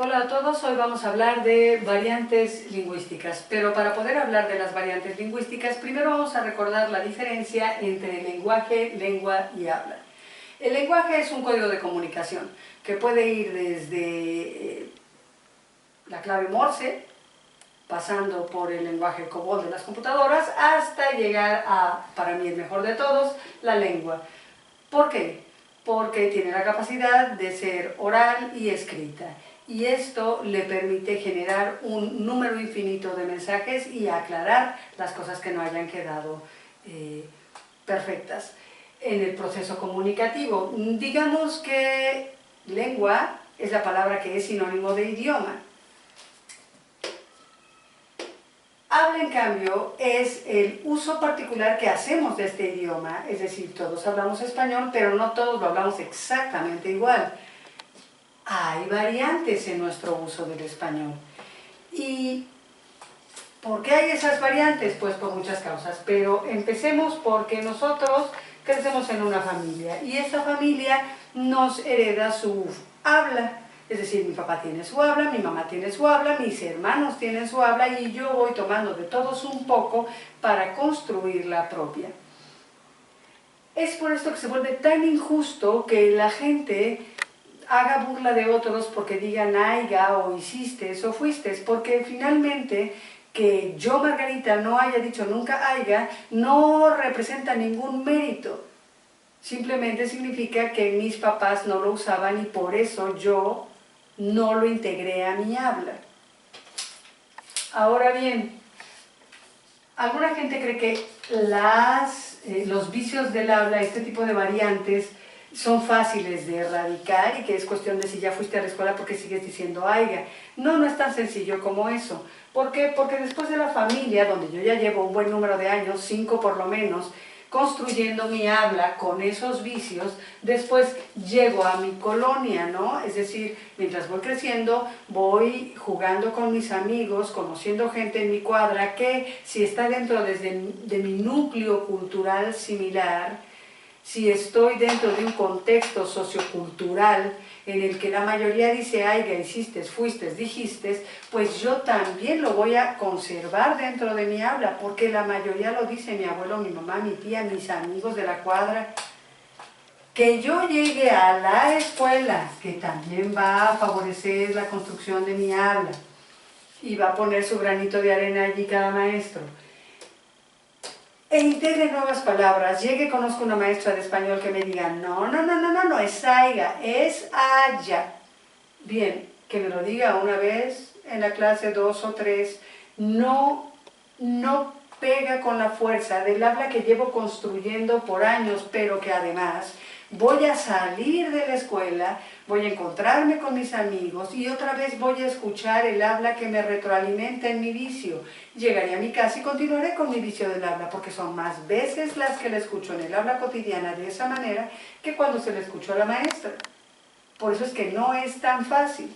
Hola a todos, hoy vamos a hablar de variantes lingüísticas, pero para poder hablar de las variantes lingüísticas, primero vamos a recordar la diferencia entre lenguaje, lengua y habla. El lenguaje es un código de comunicación que puede ir desde la clave Morse, pasando por el lenguaje COBOL de las computadoras, hasta llegar a, para mí el mejor de todos, la lengua. ¿Por qué? Porque tiene la capacidad de ser oral y escrita. Y esto le permite generar un número infinito de mensajes y aclarar las cosas que no hayan quedado perfectas en el proceso comunicativo. Digamos que lengua es la palabra que es sinónimo de idioma. Habla, en cambio, es el uso particular que hacemos de este idioma, es decir, todos hablamos español, pero no todos lo hablamos exactamente igual. Hay variantes en nuestro uso del español. ¿Y por qué hay esas variantes? Pues por muchas causas, pero empecemos porque nosotros crecemos en una familia y esa familia nos hereda su habla. Es decir, mi papá tiene su habla, mi mamá tiene su habla, mis hermanos tienen su habla y yo voy tomando de todos un poco para construir la propia. Es por esto que se vuelve tan injusto que la gente haga burla de otros porque digan aiga o hiciste o fuiste, porque finalmente que yo, Margarita, no haya dicho nunca aiga no representa ningún mérito. Simplemente significa que mis papás no lo usaban y por eso yo no lo integré a mi habla. Ahora bien, alguna gente cree que los vicios del habla, este tipo de variantes, son fáciles de erradicar y que es cuestión de si ya fuiste a la escuela porque sigues diciendo aiga. No, no es tan sencillo como eso. ¿Por qué? Porque después de la familia, donde yo ya llevo un buen número de años, 5 por lo menos, construyendo mi habla con esos vicios, después llego a mi colonia, ¿no? Es decir, mientras voy creciendo, voy jugando con mis amigos, conociendo gente en mi cuadra que si está dentro de mi núcleo cultural similar, si estoy dentro de un contexto sociocultural en el que la mayoría dice aiga, hiciste, fuiste, dijiste, pues yo también lo voy a conservar dentro de mi habla, porque la mayoría lo dice mi abuelo, mi mamá, mi tía, mis amigos de la cuadra. Que yo llegue a la escuela, que también va a favorecer la construcción de mi habla, y va a poner su granito de arena allí cada maestro, e integre nuevas palabras. Llegue, conozco una maestra de español que me diga, no es aiga, es haya. Bien, que me lo diga una vez en la clase, 2 o 3, no pega con la fuerza del habla que llevo construyendo por años, pero que además voy a salir de la escuela, voy a encontrarme con mis amigos y otra vez voy a escuchar el habla que me retroalimenta en mi vicio. Llegaré a mi casa y continuaré con mi vicio del habla, porque son más veces las que la escucho en el habla cotidiana de esa manera que cuando se la escuchó a la maestra. Por eso es que no es tan fácil.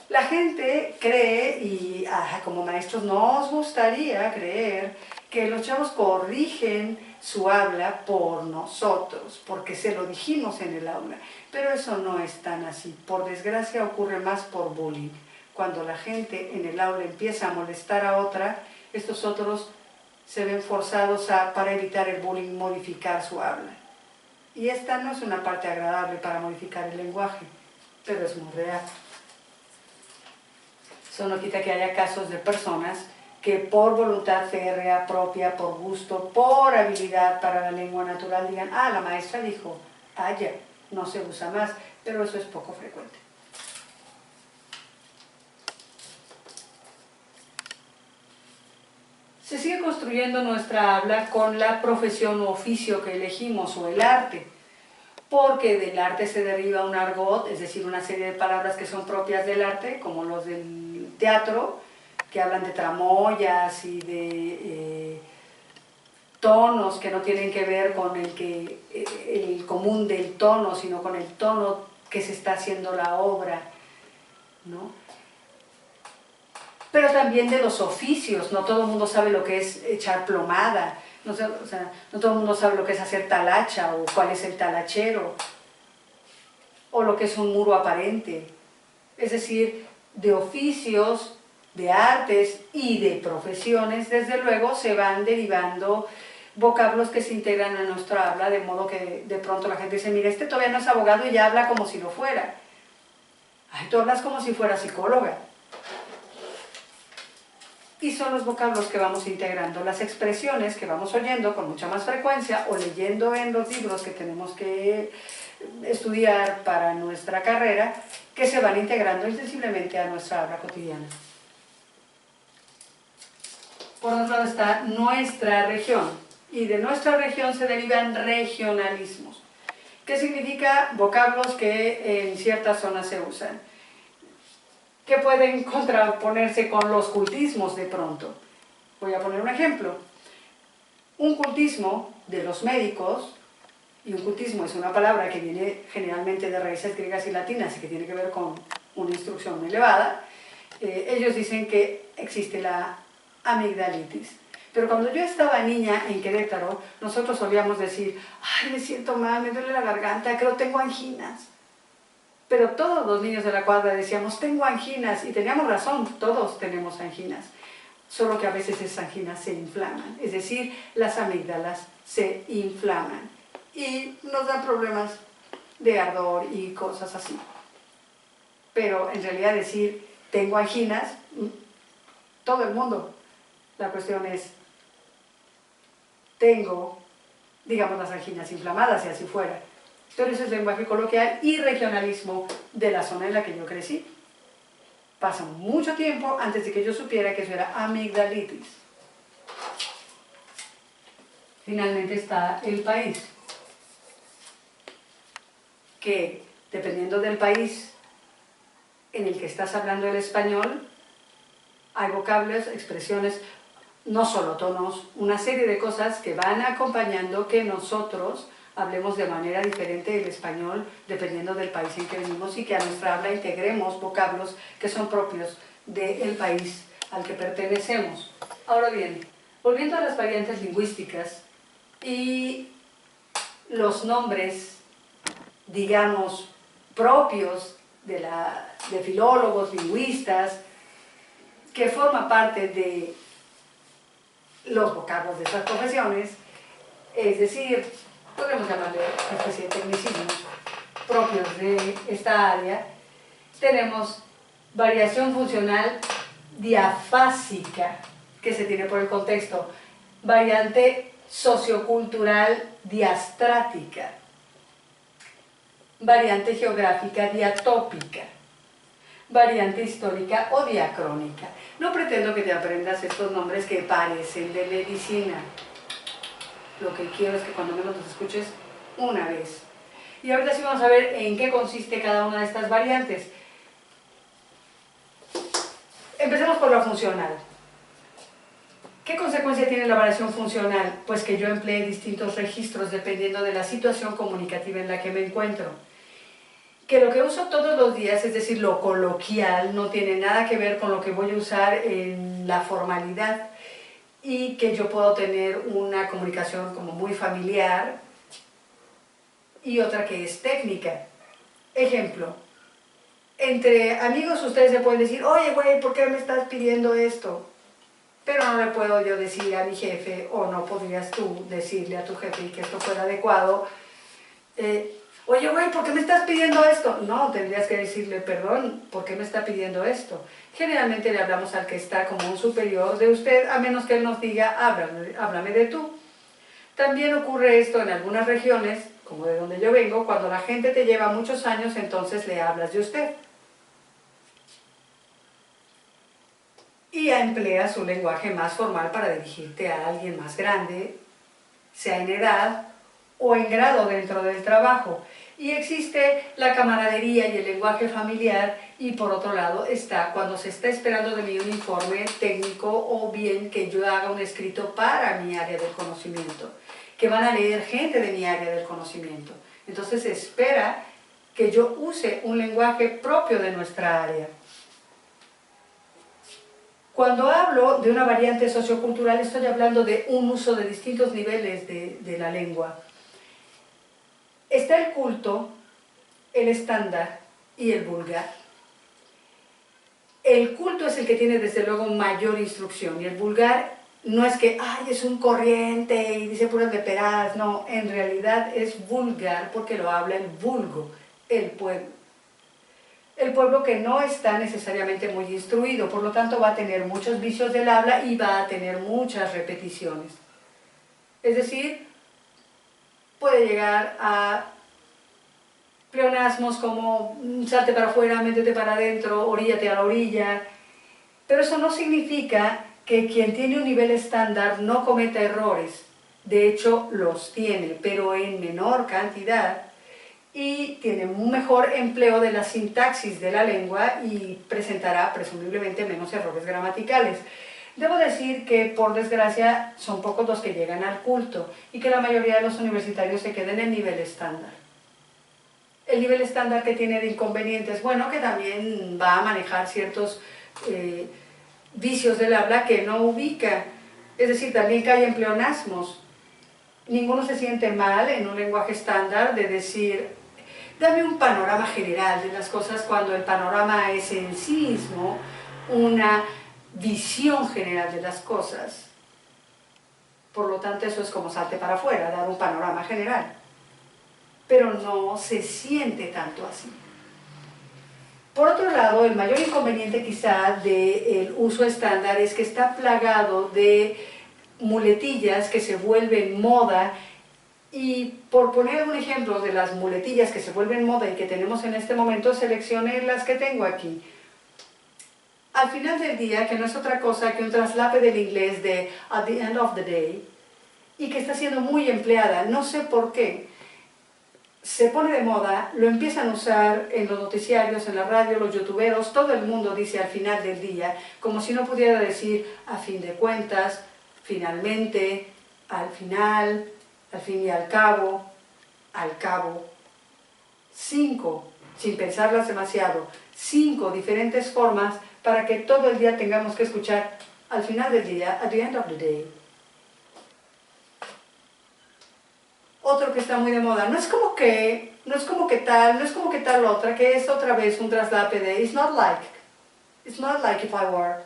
La gente cree, y como maestros nos gustaría creer, que los chavos corrigen su habla por nosotros, porque se lo dijimos en el aula. Pero eso no es tan así. Por desgracia ocurre más por bullying. Cuando la gente en el aula empieza a molestar a otra, estos otros se ven forzados para evitar el bullying, modificar su habla. Y esta no es una parte agradable para modificar el lenguaje, pero es muy real. Eso no quita que haya casos de personas que por voluntad férrea, propia, por gusto, por habilidad para la lengua natural digan, la maestra dijo, ya, no se usa más, pero eso es poco frecuente. Se sigue construyendo nuestra habla con la profesión o oficio que elegimos o el arte, porque del arte se deriva un argot, es decir, una serie de palabras que son propias del arte, como los del teatro, que hablan de tramoyas y de tonos que no tienen que ver con el común del tono, sino con el tono que se está haciendo la obra, ¿no? Pero también de los oficios, no todo el mundo sabe lo que es echar plomada, no todo el mundo sabe lo que es hacer talacha o cuál es el talachero, o lo que es un muro aparente. Es decir, de oficios, de artes y de profesiones, desde luego se van derivando vocablos que se integran a nuestra habla, de modo que de pronto la gente dice, mira, este todavía no es abogado y ya habla como si lo fuera. Ay, tú hablas como si fuera psicóloga. Y son los vocablos que vamos integrando, las expresiones que vamos oyendo con mucha más frecuencia o leyendo en los libros que tenemos que estudiar para nuestra carrera, que se van integrando insensiblemente a nuestra habla cotidiana. Por otro lado está nuestra región, y de nuestra región se derivan regionalismos, que significa vocablos que en ciertas zonas se usan, que pueden contraponerse con los cultismos de pronto. Voy a poner un ejemplo. Un cultismo de los médicos, y un cultismo es una palabra que viene generalmente de raíces griegas y latinas y que tiene que ver con una instrucción elevada, ellos dicen que existe la amigdalitis. Pero cuando yo estaba niña en Querétaro, nosotros solíamos decir, ay, me siento mal, me duele la garganta, creo que tengo anginas. Pero todos los niños de la cuadra decíamos, tengo anginas, y teníamos razón, todos tenemos anginas, solo que a veces esas anginas se inflaman, es decir, las amígdalas se inflaman y nos dan problemas de ardor y cosas así. Pero en realidad decir, tengo anginas, todo el mundo. La cuestión es, tengo, digamos, las anginas inflamadas, si así fuera. Pero eso es lenguaje coloquial y regionalismo de la zona en la que yo crecí. Pasa mucho tiempo antes de que yo supiera que eso era amigdalitis. Finalmente está el país, que dependiendo del país en el que estás hablando el español, hay vocablos, expresiones, no solo tonos, una serie de cosas que van acompañando que nosotros hablemos de manera diferente el español dependiendo del país en que venimos y que a nuestra habla integremos vocablos que son propios del país al que pertenecemos. Ahora bien, volviendo a las variantes lingüísticas y los nombres, digamos, propios de filólogos, lingüistas, que forman parte de los vocablos de esas profesiones, es decir, podemos llamarle una especie de tecnicismos propios de esta área. Tenemos variación funcional diafásica, que se tiene por el contexto, variante sociocultural diastrática, variante geográfica diatópica, variante histórica o diacrónica. No pretendo que te aprendas estos nombres que parecen de medicina. Lo que quiero es que cuando menos los escuches una vez. Y ahorita sí vamos a ver en qué consiste cada una de estas variantes. Empecemos por la funcional. ¿Qué consecuencia tiene la variación funcional? Pues que yo emplee distintos registros dependiendo de la situación comunicativa en la que me encuentro. Que lo que uso todos los días, es decir, lo coloquial, no tiene nada que ver con lo que voy a usar en la formalidad, y que yo puedo tener una comunicación como muy familiar y otra que es técnica. Ejemplo, entre amigos ustedes se pueden decir, oye güey, ¿por qué me estás pidiendo esto? Pero no le puedo yo decir a mi jefe, o no podrías tú decirle a tu jefe que esto fuera adecuado, oye güey, ¿por qué me estás pidiendo esto? No, tendrías que decirle, perdón, ¿por qué me está pidiendo esto? Generalmente le hablamos al que está como un superior de usted, a menos que él nos diga, háblame de tú. También ocurre esto en algunas regiones, como de donde yo vengo, cuando la gente te lleva muchos años, entonces le hablas de usted. Y ya empleas un lenguaje más formal para dirigirte a alguien más grande, sea en edad o en grado dentro del trabajo. Y existe la camaradería y el lenguaje familiar, y por otro lado está cuando se está esperando de mí un informe técnico o bien que yo haga un escrito para mi área del conocimiento, que van a leer gente de mi área del conocimiento. Entonces se espera que yo use un lenguaje propio de nuestra área. Cuando hablo de una variante sociocultural, estoy hablando de un uso de distintos niveles de la lengua. Está el culto, el estándar y el vulgar. El culto es el que tiene desde luego mayor instrucción y el vulgar no es que, ay, es un corriente y dice puras leperadas, no, en realidad es vulgar porque lo habla el vulgo, el pueblo. El pueblo que no está necesariamente muy instruido, por lo tanto va a tener muchos vicios del habla y va a tener muchas repeticiones. Es decir, puede llegar a pleonasmos como salte para afuera, métete para adentro, oríllate a la orilla, pero eso no significa que quien tiene un nivel estándar no cometa errores. De hecho, los tiene, pero en menor cantidad, y tiene un mejor empleo de la sintaxis de la lengua y presentará presumiblemente menos errores gramaticales. Debo decir que, por desgracia, son pocos los que llegan al culto y que la mayoría de los universitarios se queden en nivel estándar. El nivel estándar que tiene de inconvenientes, bueno, que también va a manejar ciertos vicios del habla que no ubica, es decir, también cae en pleonasmos. Ninguno se siente mal en un lenguaje estándar de decir, dame un panorama general de las cosas cuando el panorama es en sí mismo una visión general de las cosas. Por lo tanto, eso es como salte para afuera, dar un panorama general. Pero no se siente tanto así. Por otro lado, el mayor inconveniente quizá del uso estándar es que está plagado de muletillas que se vuelven moda. Y por poner un ejemplo de las muletillas que se vuelven moda y que tenemos en este momento, seleccioné las que tengo aquí. Al final del día, que no es otra cosa que un traslape del inglés de at the end of the day, y que está siendo muy empleada, no sé por qué, se pone de moda, lo empiezan a usar en los noticiarios, en la radio, los youtuberos, todo el mundo dice al final del día, como si no pudiera decir a fin de cuentas, finalmente, al final, al fin y al cabo, 5, sin pensarlas demasiado, 5 diferentes formas para que todo el día tengamos que escuchar al final del día, at the end of the day. Otro que está muy de moda, no es como que tal otra, que es otra vez un traslape de it's not like if I were,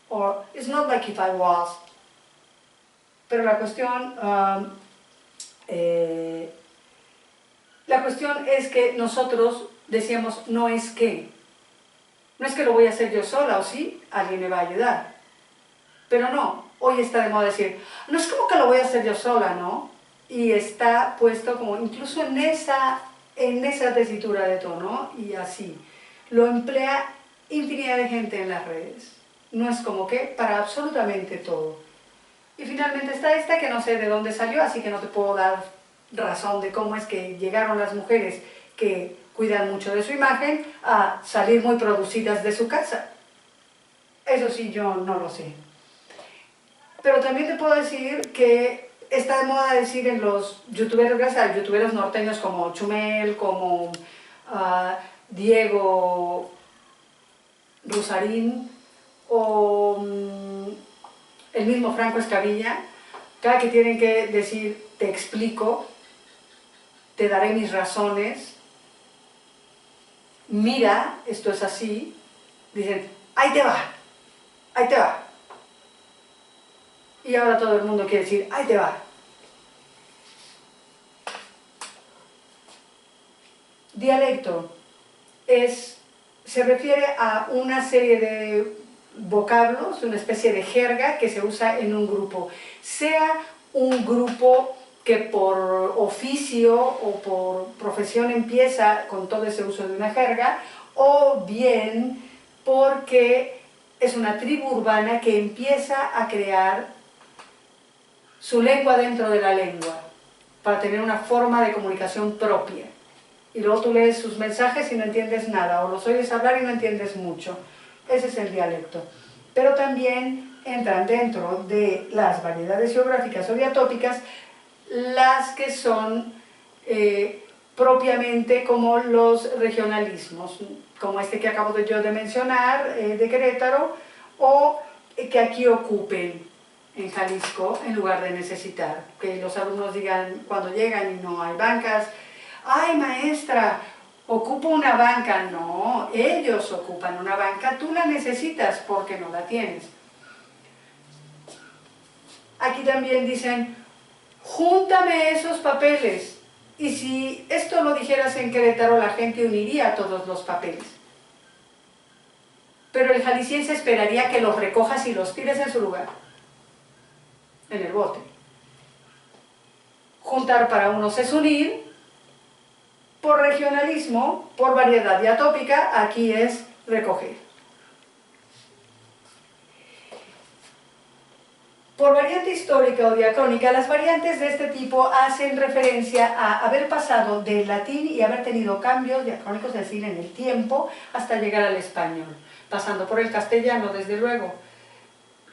or it's not like if I was. Pero la cuestión es que nosotros decíamos, no es que lo voy a hacer yo sola, o sí, alguien me va a ayudar. Pero no, hoy está de moda decir, no es como que lo voy a hacer yo sola, ¿no? Y está puesto como incluso en esa tesitura de tono y así. Lo emplea infinidad de gente en las redes. No es como que para absolutamente todo. Y finalmente está esta que no sé de dónde salió, así que no te puedo dar razón de cómo es que llegaron las mujeres que cuidan mucho de su imagen a salir muy producidas de su casa. Eso sí, yo no lo sé. Pero también te puedo decir que está de moda decir en los youtuberos, gracias a youtuberos norteños como Chumel, como Diego Rusarín o el mismo Franco Escamilla, cada que tienen que decir te explico, te daré mis razones, mira, esto es así, dicen, ahí te va, ahí te va. Y ahora todo el mundo quiere decir, ahí te va. Dialecto se refiere a una serie de vocablos, una especie de jerga que se usa en un grupo. Sea un grupo que por oficio o por profesión empieza con todo ese uso de una jerga, o bien porque es una tribu urbana que empieza a crear su lengua dentro de la lengua, para tener una forma de comunicación propia. Y luego tú lees sus mensajes y no entiendes nada, o los oyes hablar y no entiendes mucho. Ese es el dialecto. Pero también entran dentro de las variedades geográficas o diatópicas las que son propiamente como los regionalismos, como este que acabo yo de mencionar, de Querétaro, o que aquí ocupen en Jalisco, en lugar de necesitar. Que los alumnos digan cuando llegan y no hay bancas, ¡ay maestra! Ocupo una banca, no, ellos ocupan una banca, tú la necesitas porque no la tienes. Aquí también dicen, júntame esos papeles. Y si esto lo dijeras en Querétaro, la gente uniría todos los papeles. Pero el jalisciense esperaría que los recojas y los tires en su lugar, en el bote. Juntar para unos es unir, por regionalismo, por variedad diatópica, aquí es recoger. Por variante histórica o diacrónica, las variantes de este tipo hacen referencia a haber pasado del latín y haber tenido cambios diacrónicos, es decir, en el tiempo, hasta llegar al español, pasando por el castellano, desde luego.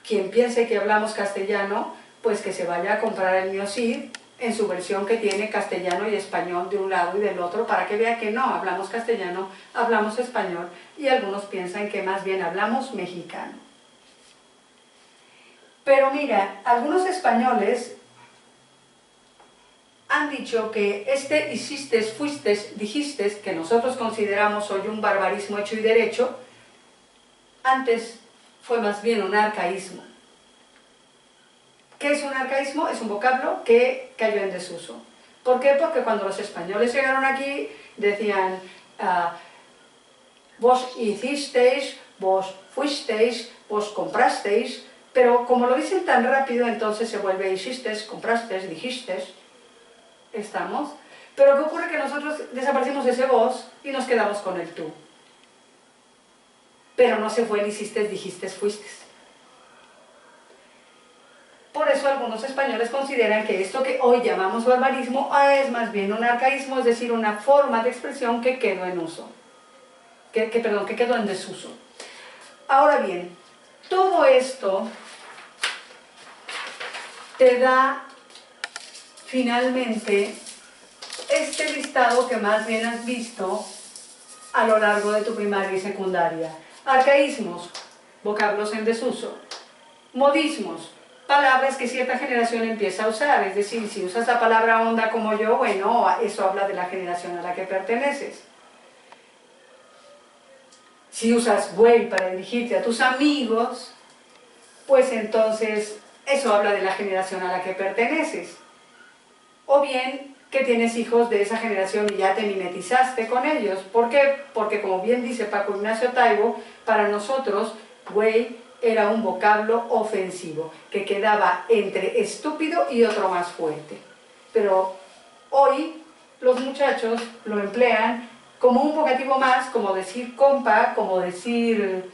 Quien piense que hablamos castellano, pues que se vaya a comprar el Mio Cid en su versión que tiene castellano y español de un lado y del otro, para que vea que no, hablamos castellano, hablamos español, y algunos piensan que más bien hablamos mexicano. Pero mira, algunos españoles han dicho que este hicistes, fuistes, dijistes, que nosotros consideramos hoy un barbarismo hecho y derecho, antes fue más bien un arcaísmo. ¿Qué es un arcaísmo? Es un vocablo que cayó en desuso. ¿Por qué? Porque cuando los españoles llegaron aquí decían vos hicisteis, vos fuisteis, vos comprasteis, pero como lo dicen tan rápido, entonces se vuelve hiciste, compraste, dijiste, estamos. Pero ¿qué ocurre? Que nosotros desaparecimos ese vos y nos quedamos con el tú. Pero no se fue el hiciste, dijiste, fuiste. Por eso algunos españoles consideran que esto que hoy llamamos barbarismo es más bien un arcaísmo, es decir, una forma de expresión que quedó en uso. Que quedó en desuso. Ahora bien, todo esto te da finalmente este listado que más bien has visto a lo largo de tu primaria y secundaria. Arcaísmos, vocablos en desuso. Modismos, palabras que cierta generación empieza a usar, es decir, si usas la palabra onda como yo, bueno, eso habla de la generación a la que perteneces. Si usas güey para dirigirte a tus amigos, pues entonces eso habla de la generación a la que perteneces. O bien que tienes hijos de esa generación y ya te mimetizaste con ellos. ¿Por qué? Porque como bien dice Paco Ignacio Taibo, para nosotros, güey era un vocablo ofensivo, que quedaba entre estúpido y otro más fuerte. Pero hoy los muchachos lo emplean como un vocativo más, como decir compa, como decir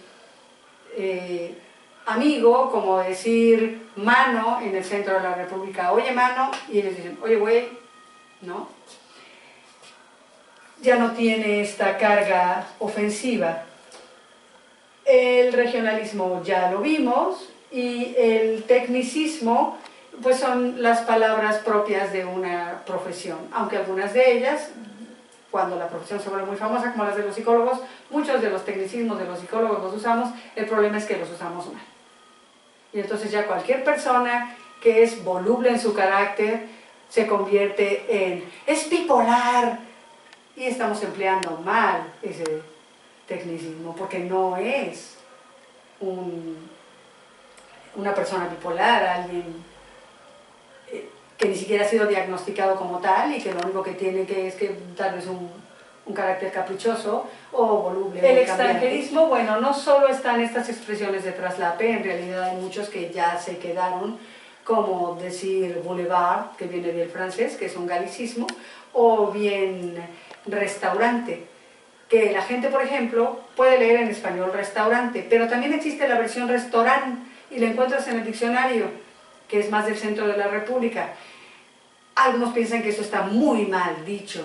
amigo, como decir mano en el centro de la República, oye mano, y ellos dicen, oye güey, ¿no? Ya no tiene esta carga ofensiva. El regionalismo ya lo vimos, y el tecnicismo, pues son las palabras propias de una profesión, aunque algunas de ellas, cuando la profesión se vuelve muy famosa, como las de los psicólogos, muchos de los tecnicismos de los psicólogos los usamos, el problema es que los usamos mal. Y entonces ya cualquier persona que es voluble en su carácter se convierte en es bipolar, y estamos empleando mal ese tecnicismo porque no es una persona bipolar, alguien que ni siquiera ha sido diagnosticado como tal y que lo único que tiene es que tal vez un carácter caprichoso o voluble. El extranjerismo, bueno, no solo están estas expresiones de traslape, en realidad hay muchos que ya se quedaron, como decir boulevard, que viene del francés, que es un galicismo, o bien restaurante, que la gente, por ejemplo, puede leer en español restaurante, pero también existe la versión restaurant, y la encuentras en el diccionario, que es más del centro de la República. Algunos piensan que eso está muy mal dicho,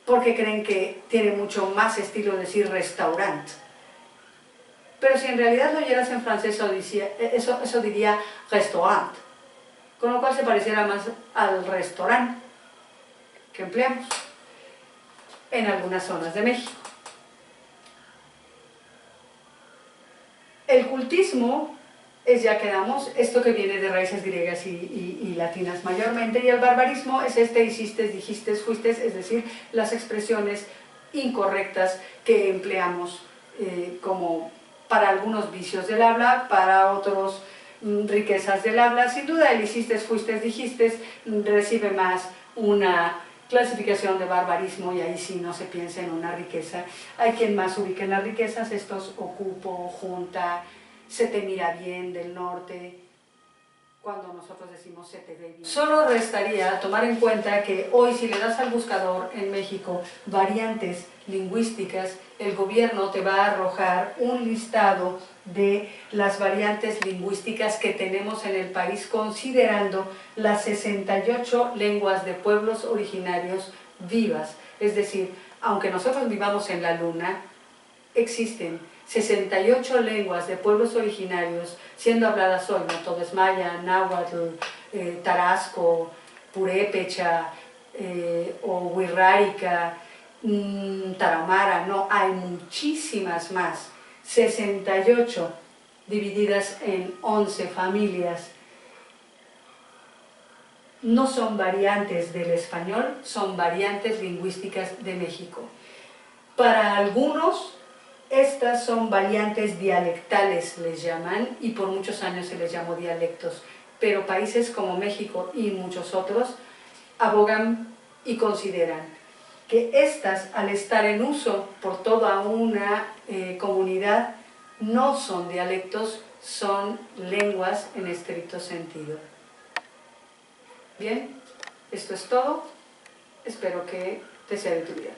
porque creen que tiene mucho más estilo decir restaurant. Pero si en realidad lo oyeras en francés, eso diría restaurant, con lo cual se pareciera más al restaurant que empleamos en algunas zonas de México. El cultismo ya quedamos, esto que viene de raíces griegas y latinas mayormente, y el barbarismo es hiciste, dijiste, fuiste, es decir, las expresiones incorrectas que empleamos como para algunos vicios del habla, para otros riquezas del habla. Sin duda el hiciste, fuiste, dijiste recibe más una clasificación de barbarismo, y ahí sí no se piensa en una riqueza. Hay quien más ubica en las riquezas estos ocupo, junta, se te mira bien del norte, cuando nosotros decimos se te ve bien. Solo restaría tomar en cuenta que hoy, si le das al buscador en México variantes lingüísticas, el gobierno te va a arrojar un listado de las variantes lingüísticas que tenemos en el país, considerando las 68 lenguas de pueblos originarios vivas. Es decir, aunque nosotros vivamos en la luna, existen 68 lenguas de pueblos originarios siendo habladas hoy, no todo es maya, náhuatl, tarasco, purépecha, o wixárika, tarahumara, no, hay muchísimas más, 68 divididas en 11 familias. No son variantes del español, son variantes lingüísticas de México. Para algunos, estas son variantes dialectales, les llaman, y por muchos años se les llamó dialectos, pero países como México y muchos otros abogan y consideran que estas, al estar en uso por toda una comunidad, no son dialectos, son lenguas en estricto sentido. Bien, esto es todo, espero que te sea de utilidad.